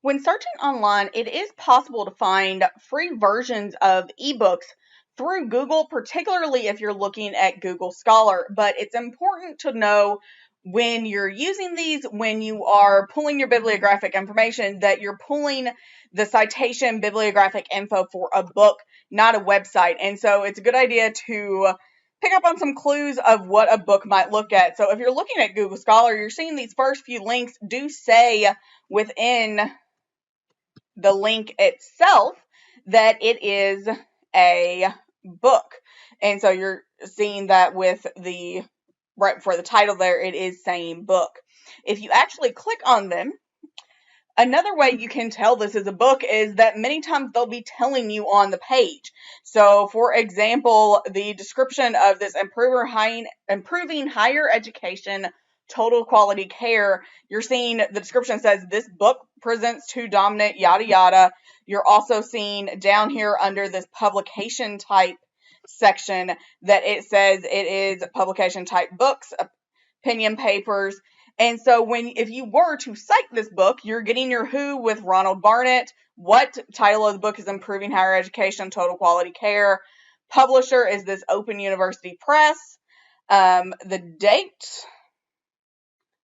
When searching online, it is possible to find free versions of ebooks through Google, particularly if you're looking at Google Scholar. But it's important to know when you're using these, when you are pulling your bibliographic information, that you're pulling the citation bibliographic info for a book, not a website. And so it's a good idea to pick up on some clues of what a book might look at. So if you're looking at Google Scholar, you're seeing these first few links do say within the link itself that it is a book. And so you're seeing that with the, right before the title there, it is saying book. If you actually click on them, another way you can tell this is a book is that many times they'll be telling you on the page. So, for example, the description of this improving higher education total quality care, you're seeing the description says this book presents two dominant yada yada. You're also seeing down here under this publication type section that it says it is publication type books, opinion papers. And so if you were to cite this book, you're getting your who with Ronald Barnett. What title of the book is Improving Higher Education, Total Quality Care. Publisher is this Open University Press. The date,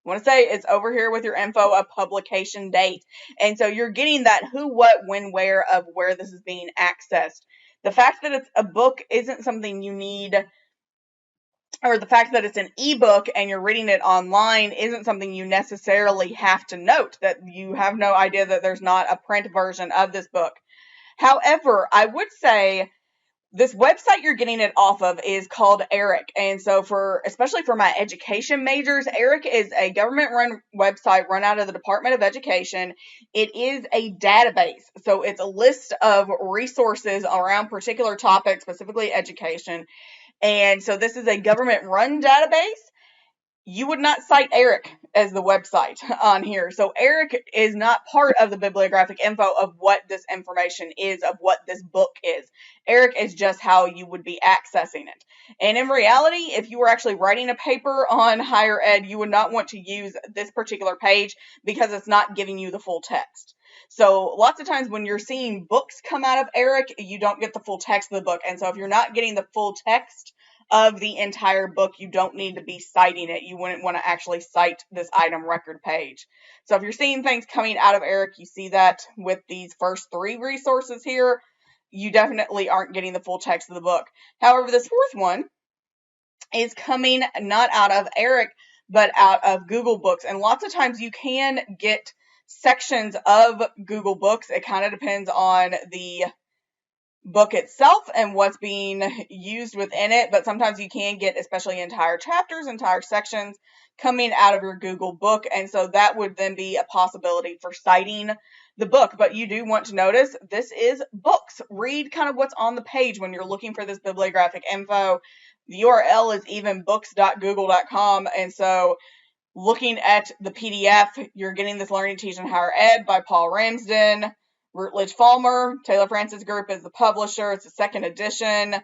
I want to say it's over here with your info of publication date. And so you're getting that who, what, when, where of where this is being accessed. The fact that it's a book isn't something you need, or the fact that it's an ebook and you're reading it online isn't something you necessarily have to note, that you have no idea that there's not a print version of this book. However, I would say this website you're getting it off of is called ERIC. And so especially for my education majors, ERIC is a government-run website run out of the Department of Education. It is a database. So it's a list of resources around particular topics, specifically education. And so this is a government-run database. You would not cite ERIC as the website on here. So ERIC is not part of the bibliographic info of what this information is, of what this book is. ERIC is just how you would be accessing it. And in reality, if you were actually writing a paper on higher ed, you would not want to use this particular page because it's not giving you the full text. So lots of times when you're seeing books come out of ERIC, you don't get the full text of the book. And so if you're not getting the full text of the entire book, you don't need to be citing it. You wouldn't want to actually cite this item record page. So if you're seeing things coming out of ERIC, you see that with these first three resources here, you definitely aren't getting the full text of the book. However, this fourth one is coming not out of ERIC, but out of Google Books. And lots of times you can get sections of Google Books. It kind of depends on the book itself and what's being used within it, but sometimes you can get especially entire chapters, entire sections coming out of your Google book, and so that would then be a possibility for citing the book. But you do want to notice this is books. Read kind of what's on the page when you're looking for this bibliographic info. The URL is even books.google.com, and so looking at the PDF, you're getting this Learning, Teaching, Higher Ed by Paul Ramsden. Routledge Falmer, Taylor Francis Group is the publisher. It's the second edition.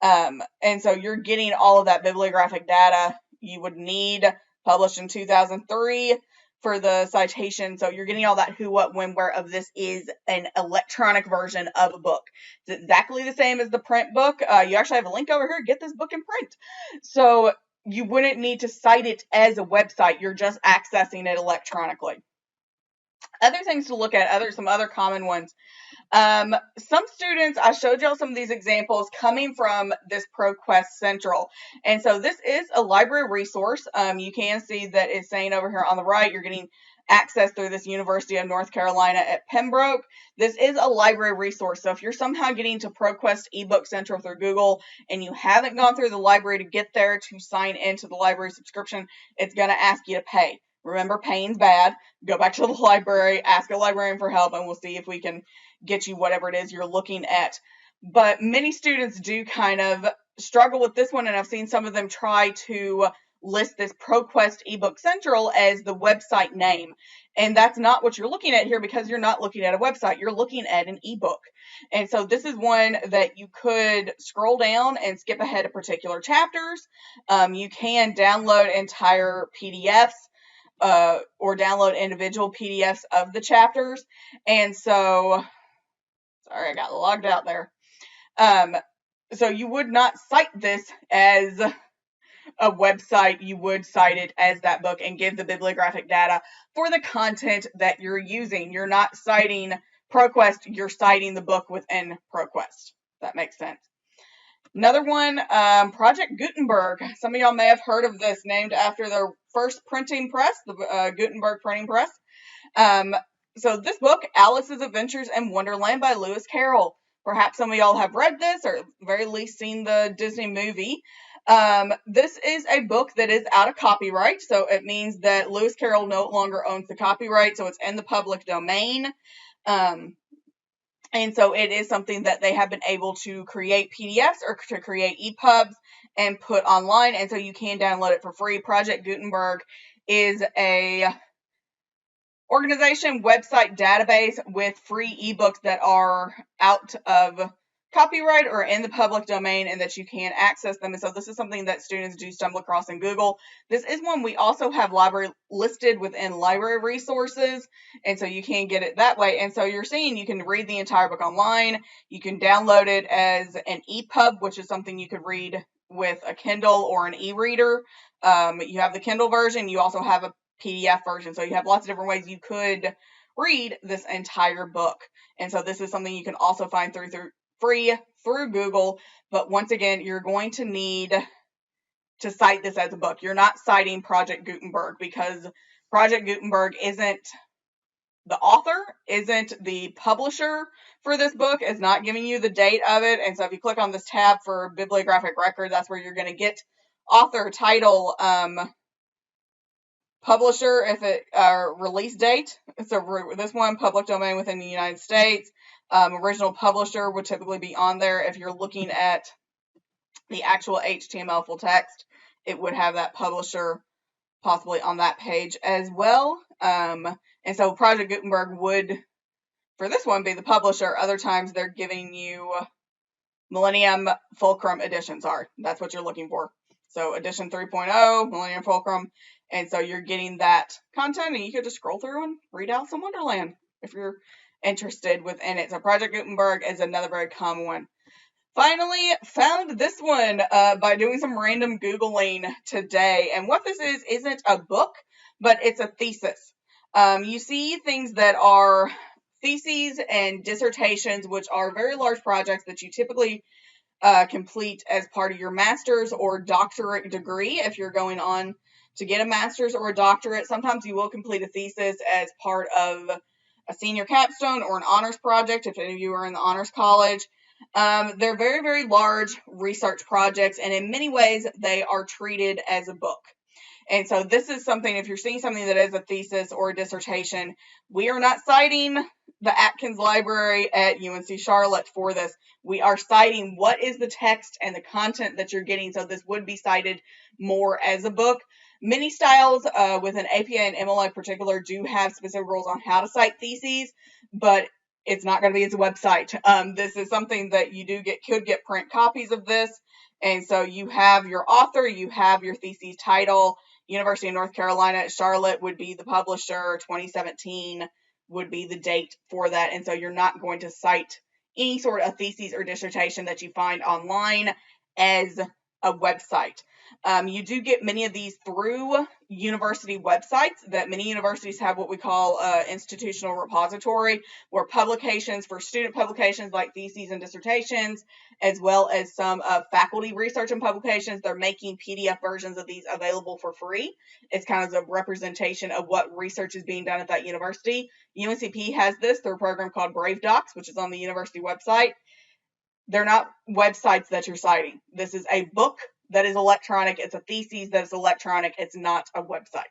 And so you're getting all of that bibliographic data you would need, published in 2003 for the citation. So you're getting all that who, what, when, where of this is an electronic version of a book. It's exactly the same as the print book. You actually have a link over here. Get this book in print. So you wouldn't need to cite it as a website. You're just accessing it electronically. Other things to look at, some other common ones. Some students, I showed y'all some of these examples coming from this ProQuest Central. And so this is a library resource. You can see that it's saying over here on the right, you're getting access through this University of North Carolina at Pembroke. This is a library resource. So if you're somehow getting to ProQuest eBook Central through Google and you haven't gone through the library to get there to sign into the library subscription, it's going to ask you to pay. Remember, paying's bad. Go back to the library, ask a librarian for help, and we'll see if we can get you whatever it is you're looking at. But many students do kind of struggle with this one, and I've seen some of them try to list this ProQuest eBook Central as the website name. And that's not what you're looking at here, because you're not looking at a website. You're looking at an ebook. And so this is one that you could scroll down and skip ahead to particular chapters. You can download entire PDFs. or download individual PDFs of the chapters. And so, sorry, I got logged out there. So you would not cite this as a website. You would cite it as that book and give the bibliographic data for the content that you're using. You're not citing ProQuest, you're citing the book within ProQuest. That makes sense. Another one, Project Gutenberg. Some of y'all may have heard of this, named after their first printing press, the Gutenberg printing press. So this book, Alice's Adventures in Wonderland by Lewis Carroll. Perhaps some of y'all have read this, or at the very least seen the Disney movie. This is a book that is out of copyright, so it means that Lewis Carroll no longer owns the copyright, so it's in the public domain. And so it is something that they have been able to create PDFs or to create EPUBs and put online, and so you can download it for free. Project Gutenberg is a organization website database with free ebooks that are out of copyright or in the public domain and that you can access them. And so this is something that students do stumble across in Google. This is one we also have library listed within library resources, and so you can get it that way. And so you're seeing you can read the entire book online. You can download it as an EPUB, which is something you could read with a Kindle or an e-reader. You have the Kindle version. You also have a PDF version. So you have lots of different ways you could read this entire book. And so this is something you can also find through free through Google. But once again, you're going to need to cite this as a book. You're not citing Project Gutenberg, because Project Gutenberg isn't the author, isn't the publisher for this book, is not giving you the date of it. And so if you click on this tab for bibliographic record, that's where you're going to get author, title, publisher, if it release date. So this one, public domain within the United States. Original publisher would typically be on there. If you're looking at the actual HTML full text, it would have that publisher possibly on that page as well. And so Project Gutenberg would, for this one, be the publisher. Other times they're giving you Millennium Fulcrum editions are. That's what you're looking for. So edition 3.0, Millennium Fulcrum. And so you're getting that content, and you could just scroll through and read Alice in Wonderland if you're interested within it. So Project Gutenberg is another very common one. Finally, found this one by doing some random Googling today. And what this is isn't a book, but it's a thesis. You see things that are theses and dissertations, which are very large projects that you typically complete as part of your master's or doctorate degree. If you're going on to get a master's or a doctorate, sometimes you will complete a thesis as part of a senior capstone or an honors project, if any of you are in the honors college. They're very, very large research projects, and in many ways, they are treated as a book. And so this is something, if you're seeing something that is a thesis or a dissertation, we are not citing the Atkins Library at UNC Charlotte for this. We are citing what is the text and the content that you're getting. So this would be cited more as a book. Many styles within APA and MLA in particular do have specific rules on how to cite theses, but it's not going to be as a website. This is something that you could get print copies of this. And so you have your author, you have your thesis title. University of North Carolina at Charlotte would be the publisher. 2017 would be the date for that. And so you're not going to cite any sort of thesis or dissertation that you find online as a website. You do get many of these through university websites. That many universities have what we call institutional repository, where publications for student publications like theses and dissertations, as well as some faculty research and publications, they're making PDF versions of these available for free. It's kind of a representation of what research is being done at that university. UNCP has this through a program called Brave Docs, which is on the university website. They're not websites that you're citing. This is a book that is electronic. It's a thesis that is electronic. It's not a website.